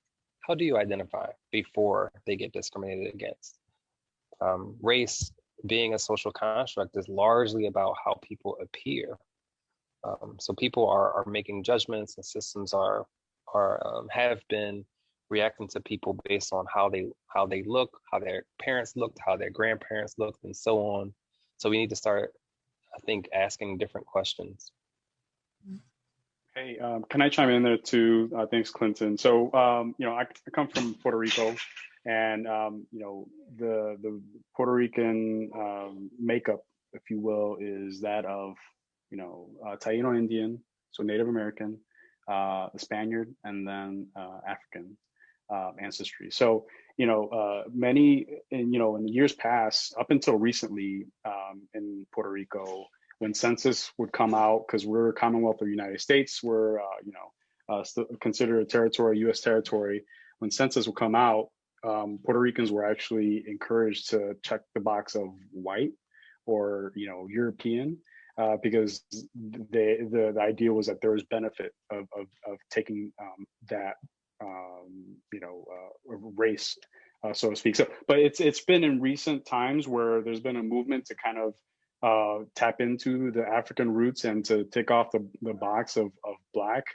how do you identify, before they get discriminated against? Race, being a social construct, is largely about how people appear. So people are making judgments, and systems have been reacting to people based on how they look, how their parents looked, how their grandparents looked, and so on. So we need to start, I think, asking different questions. Hey, can I chime in there too? Thanks, Clinton. So, I come from Puerto Rico, and the Puerto Rican makeup, if you will, is that of Taino Indian, so Native American, Spaniard, and then African ancestry. So, many in the years past, up until recently, in Puerto Rico, when census would come out, because we're a Commonwealth of the United States, we're still considered a territory, U.S. territory. When census would come out, Puerto Ricans were actually encouraged to check the box of white or European, because the idea was that there was benefit of taking that race, so to speak. So, but it's been in recent times where there's been a movement to kind of tap into the African roots and to take off the box of Black.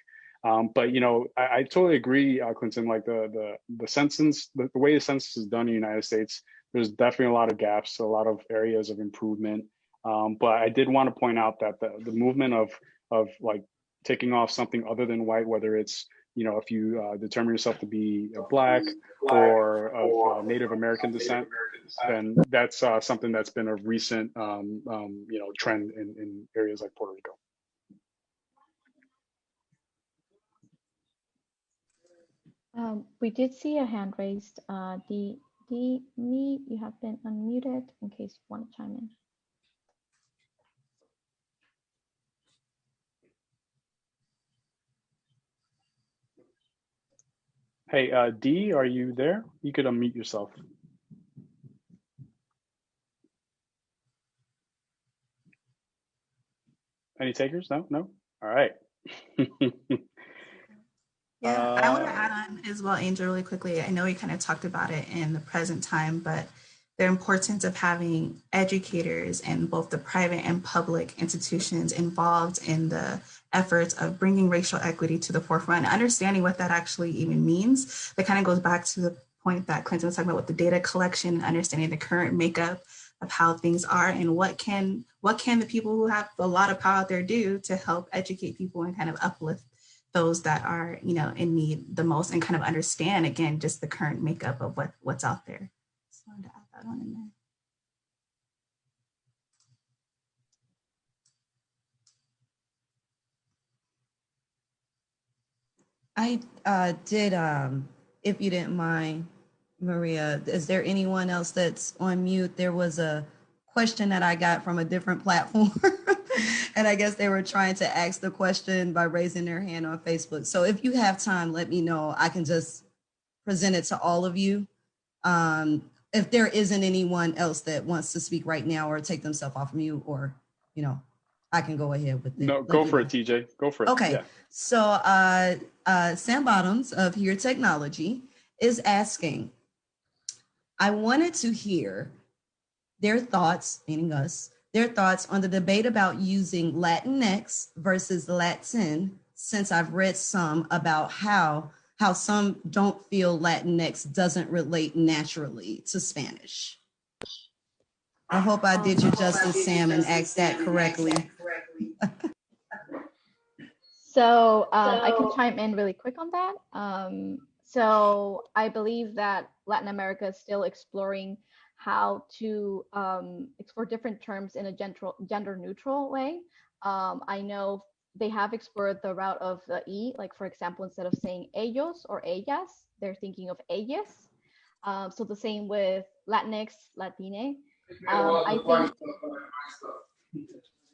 But I totally agree, Clinton. Like the census, the way the census is done in the United States, there's definitely a lot of gaps, a lot of areas of improvement. But I did want to point out that the movement of like taking off something other than white, whether it's if you determine yourself to be a Black or of Native American descent, then that's something that's been a recent trend in areas like Puerto Rico. We did see a hand raised. You have been unmuted in case you want to chime in. Hey, Dee, are you there? You could unmute yourself. Any takers? No? All right. Yeah, I want to add on as well, Angel, really quickly. I know we kind of talked about it in the present time, but the importance of having educators in both the private and public institutions involved in the efforts of bringing racial equity to the forefront, and understanding what that actually even means. That kind of goes back to the point that Clinton was talking about with the data collection, understanding the current makeup of how things are, and what can the people who have a lot of power out there do to help educate people and kind of uplift those that are in need the most, and kind of understand again just the current makeup of what's out there. Just wanted to add that on in there. I did, if you didn't mind, Maria, is there anyone else that's on mute? There was a question that I got from a different platform. And I guess they were trying to ask the question by raising their hand on Facebook. So if you have time, let me know. I can just present it to all of you. If there isn't anyone else that wants to speak right now or take themselves off mute, or, I can go ahead with it. No, go for it, TJ. Go for it. Okay. Yeah. So Sam Bottoms of Here Technology is asking, I wanted to hear their thoughts, meaning us, their thoughts on the debate about using Latinx versus Latin, since I've read some about how some don't feel Latinx doesn't relate naturally to Spanish. I hope I did you justice, Sam, and asked that correctly. So I can chime in really quick on that. So I believe that Latin America is still exploring how to explore different terms in a gender neutral way. I know they have explored the route of the E, like for example, instead of saying ellos or ellas, they're thinking of ellas. So the same with Latinx, Latine.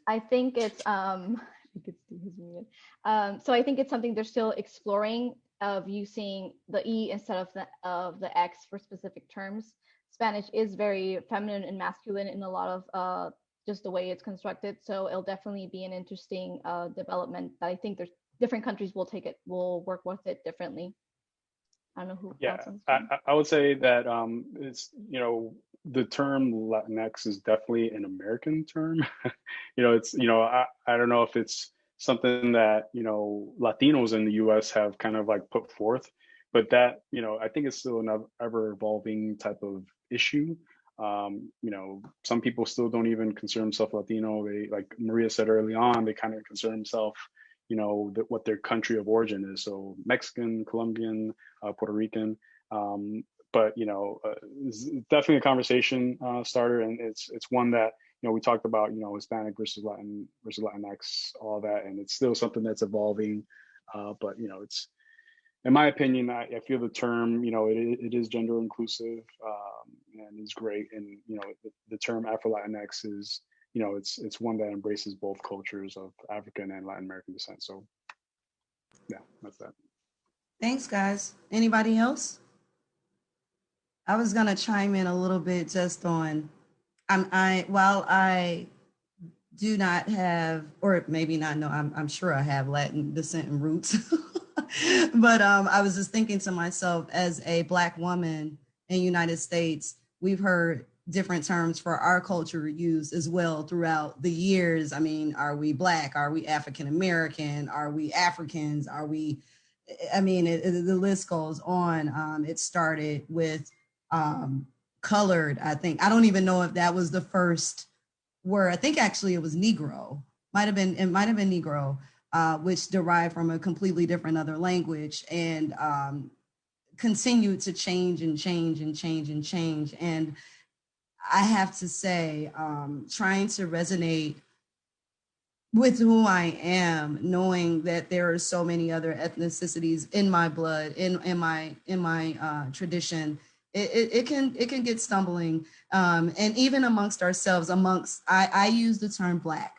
I think it's so I think it's something they're still exploring, of using the E instead of the X for specific terms. Spanish is very feminine and masculine in a lot of just the way it's constructed. So it'll definitely be an interesting development that I think there's different countries will work with it differently. I don't know who. Yeah, I would say that it's the term Latinx is definitely an American term. It's I don't know if it's something that Latinos in the U.S. have kind of like put forth, but that I think it's still an ever evolving type of issue. Some people still don't even consider themselves Latino. They, like Maria said early on, they kind of consider themselves what their country of origin is. So Mexican, Colombian, Puerto Rican. But it's definitely a conversation starter, and it's one that we talked about, Hispanic versus Latin versus Latinx, all that, and it's still something that's evolving. But it's, in my opinion, I feel the term, it is gender inclusive, and is great. And the term Afro-Latinx is, it's one that embraces both cultures of African and Latin American descent. So yeah, that's that. Thanks, guys. Anybody else? I was gonna chime in a little bit just on, while I do not have, or maybe not know, I'm sure I have Latin descent and roots, but I was just thinking to myself, as a Black woman in the United States, we've heard different terms for our culture used as well throughout the years. I mean, are we Black? Are we African American? Are we Africans? Are we, the list goes on. It started with colored, I think. I don't even know if that was the first word. I think actually it was Negro. It might have been Negro, which derived from a completely different other language, and continued to change and change and change and change. And I have to say, trying to resonate with who I am, knowing that there are so many other ethnicities in my blood, in my tradition, it can get stumbling, and even amongst ourselves. I use the term Black.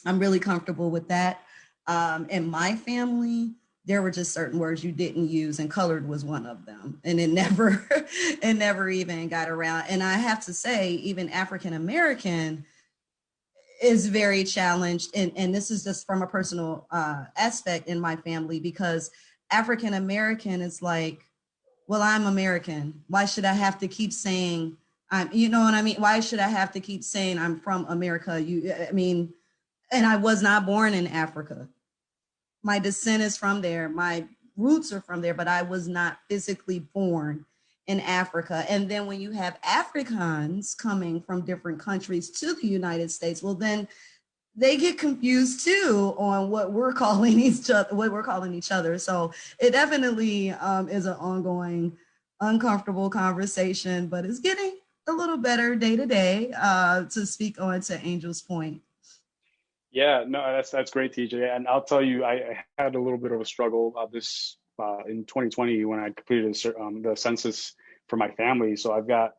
I'm really comfortable with that. In my family, there were just certain words you didn't use, and colored was one of them, and it never even got around. And I have to say, even African American is very challenged, and this is just from a personal aspect in my family, because African American is like, well, I'm American. Why should I have to keep saying you know what I mean? Why should I have to keep saying I'm from America? And I was not born in Africa. My descent is from there. My roots are from there, but I was not physically born in Africa. And then when you have Africans coming from different countries to the United States, well, then they get confused too on what we're calling each other. So it definitely is an ongoing, uncomfortable conversation, but it's getting a little better day to day, to speak on to Angel's point. Yeah, no, that's great, TJ. And I'll tell you, I had a little bit of a struggle this in 2020 when I completed the census for my family. So I've got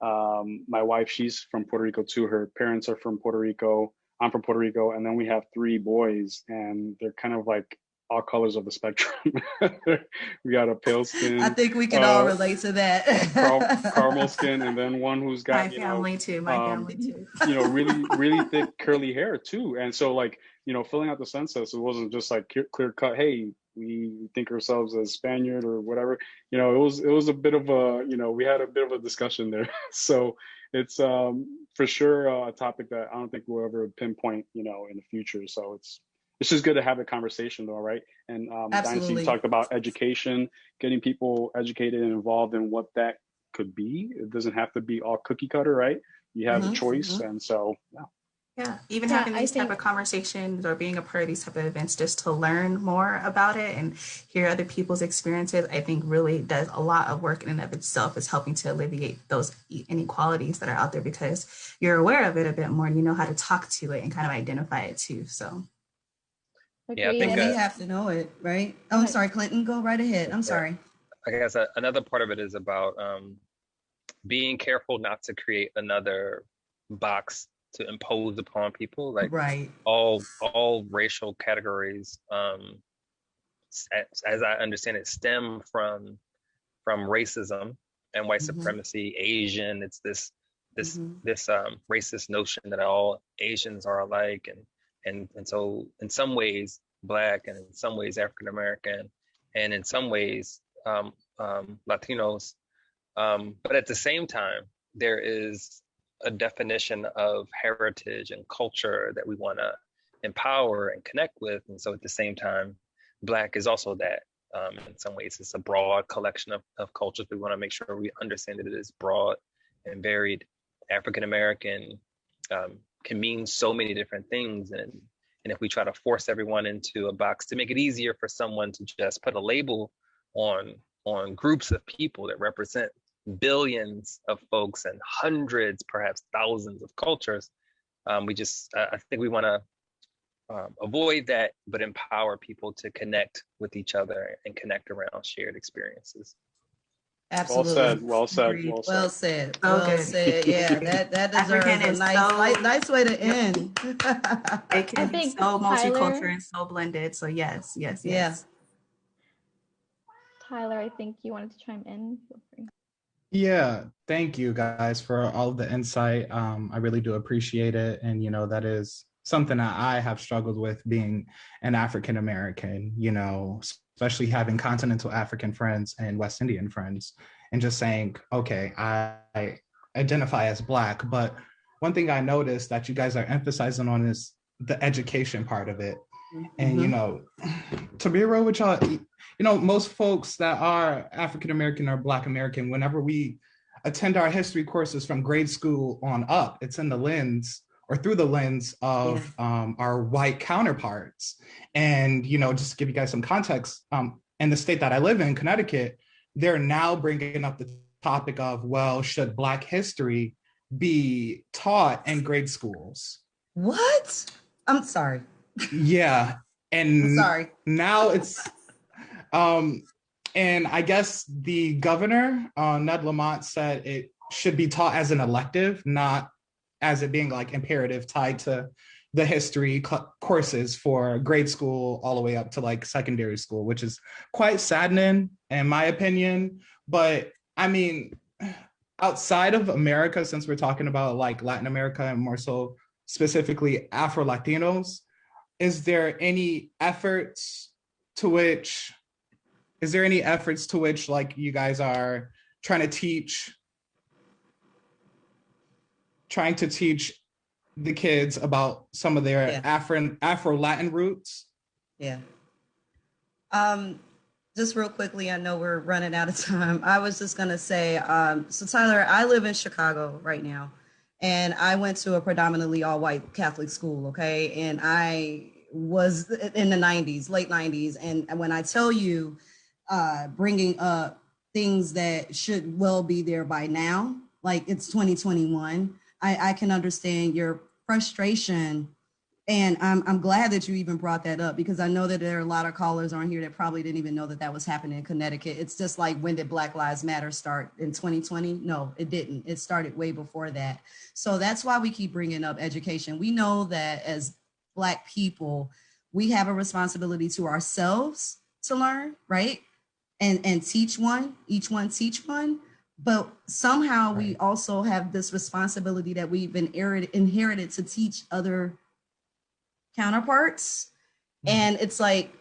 my wife, she's from Puerto Rico too. Her parents are from Puerto Rico. I'm from Puerto Rico. And then we have 3 boys, and they're kind of like all colors of the spectrum. We got a pale skin. I think we can all relate to that. Caramel skin, and then one who's got my family too. really really thick curly hair too. And so filling out the census, it wasn't just like clear cut, hey, we think ourselves as Spaniard or whatever. It was a bit of a, we had a bit of a discussion there. So it's for sure a topic that I don't think we'll ever pinpoint, in the future. So it's just good to have a conversation though, right? And Dynasty, you talked about education, getting people educated and involved in what that could be. It doesn't have to be all cookie cutter, right? You have a choice. And so, even having these type of conversations or being a part of these type of events just to learn more about it and hear other people's experiences, I think really does a lot of work in and of itself, is helping to alleviate those inequalities that are out there, because you're aware of it a bit more and you know how to talk to it and kind of identify it too. So yeah, I think and they have to know it, right? Oh, I'm sorry, Clinton, go right ahead. I'm sorry. I guess another part of it is about being careful not to create another box to impose upon people. Like right. all racial categories, as I understand it, stem from racism and white supremacy. Asian, it's this racist notion that all Asians are alike, and so in some ways Black, and in some ways African American, and in some ways Latinos, but at the same time there is a definition of heritage and culture that we want to empower and connect with. And so at the same time, Black is also that. In some ways, it's a broad collection of cultures. We want to make sure we understand that it is broad and varied. African American can mean so many different things, And if we try to force everyone into a box to make it easier for someone to just put a label on groups of people that represent billions of folks and hundreds, perhaps thousands of cultures, I think we want to avoid that, but empower people to connect with each other and connect around shared experiences. Absolutely. Well said. Agreed. Well Well said. said. Well good. said. Yeah, that deserves African a is nice way to end. It can be think so Tyler- multicultural and so blended. So yes. Yeah. Tyler, I think you wanted to chime in. Feel free. Yeah, thank you guys for all of the insight. I really do appreciate it. And, you know, that is something that I have struggled with being an African American, you know, especially having continental African friends and West Indian friends, and just saying, okay, I identify as Black. But one thing I noticed that you guys are emphasizing on is the education part of it. And, you know, to be real with y'all, you know, most folks that are African American or Black American, whenever we attend our history courses from grade school on up, it's in the lens or through the lens of our white counterparts. And, you know, just to give you guys some context, in the state that I live in, Connecticut, they're now bringing up the topic of, well, should Black history be taught in grade schools? What? I'm sorry. Yeah. And I'm sorry. now it's and I guess the governor, Ned Lamont, said it should be taught as an elective, not as it being like imperative tied to the history courses for grade school all the way up to like secondary school, which is quite saddening in my opinion. But I mean, outside of America, since we're talking about like Latin America and more so specifically Afro-Latinos, is there any efforts to which like you guys are trying to teach the kids about some of their Afro-Latin roots? Yeah. Just real quickly, I know we're running out of time. I was just gonna say, so Tyler, I live in Chicago right now, and I went to a predominantly all-white Catholic school, okay? And I was in the 90s, late 90s, and when I tell you, bringing up things that should well be there by now, like it's 2021, I can understand your frustration. And I'm glad that you even brought that up, because I know that there are a lot of callers on here that probably didn't even know that that was happening in Connecticut. It's just like, when did Black Lives Matter start? In 2020? No, it didn't. It started way before that. So that's why we keep bringing up education. We know that as Black people, we have a responsibility to ourselves to learn, right? And teach one, each one teach one. But somehow we also have this responsibility that we've been inherited to teach other counterparts. And it's like,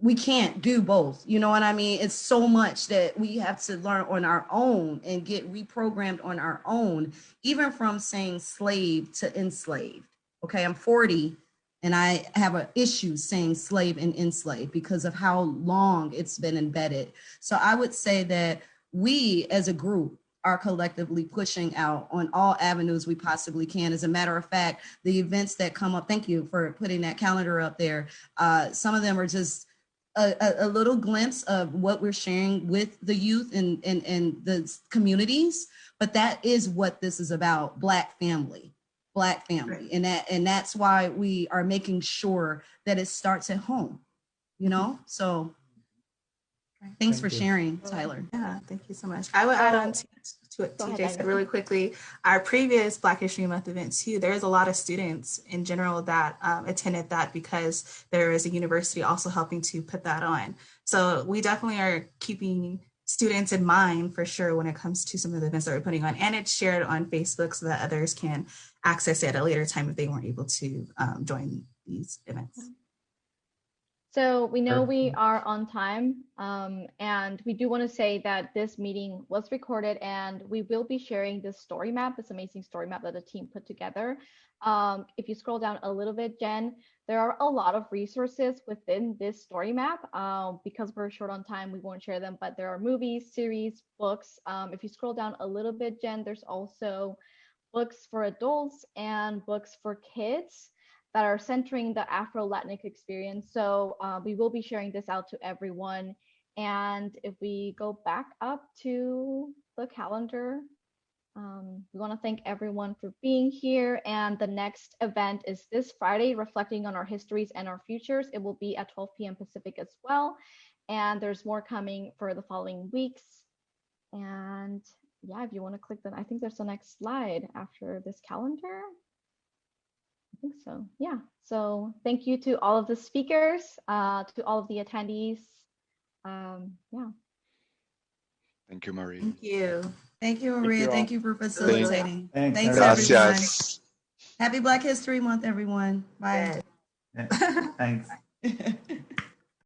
we can't do both. You know what I mean? It's so much that we have to learn on our own and get reprogrammed on our own, even from saying slave to enslaved. Okay, I'm 40 and I have an issue saying slave and enslaved because of how long it's been embedded. So I would say that we as a group are collectively pushing out on all avenues we possibly can. As a matter of fact, the events that come up, thank you for putting that calendar up there. Some of them are just a little glimpse of what we're sharing with the youth and the communities, but that is what this is about: Black family. And that's why we are making sure that it starts at home, you know? So thanks for sharing, Tyler. Yeah, thank you so much. I would add on to what TJ said really quickly. Our previous Black History Month event too, there is a lot of students in general that attended that, because there is a university also helping to put that on. So we definitely are keeping students in mind for sure when it comes to some of the events that we're putting on, and it's shared on Facebook so that others can access it at a later time if they weren't able to join these events. So we know we are on time, and we do want to say that this meeting was recorded, and we will be sharing this story map, this amazing story map that the team put together. If you scroll down a little bit, Jen, there are a lot of resources within this story map. Because we're short on time, we won't share them, but there are movies, series, books. If you scroll down a little bit, Jen, there's also books for adults and books for kids. that are centering the Afro-Latinx experience. So we will be sharing this out to everyone. And if we go back up to the calendar, we want to thank everyone for being here. And the next event is this Friday, reflecting on our histories and our futures. It will be at 12 p.m. Pacific as well. And there's more coming for the following weeks. And yeah, if you want to click that, I think there's the next slide after this calendar. I think so. Yeah. So thank you to all of the speakers, to all of the attendees. Yeah. Thank you, Maria. Thank you. Thank you, Maria. Thank you for facilitating. Thanks, Thanks everyone. everyone. Happy Black History Month, everyone. Bye. Yeah, thanks.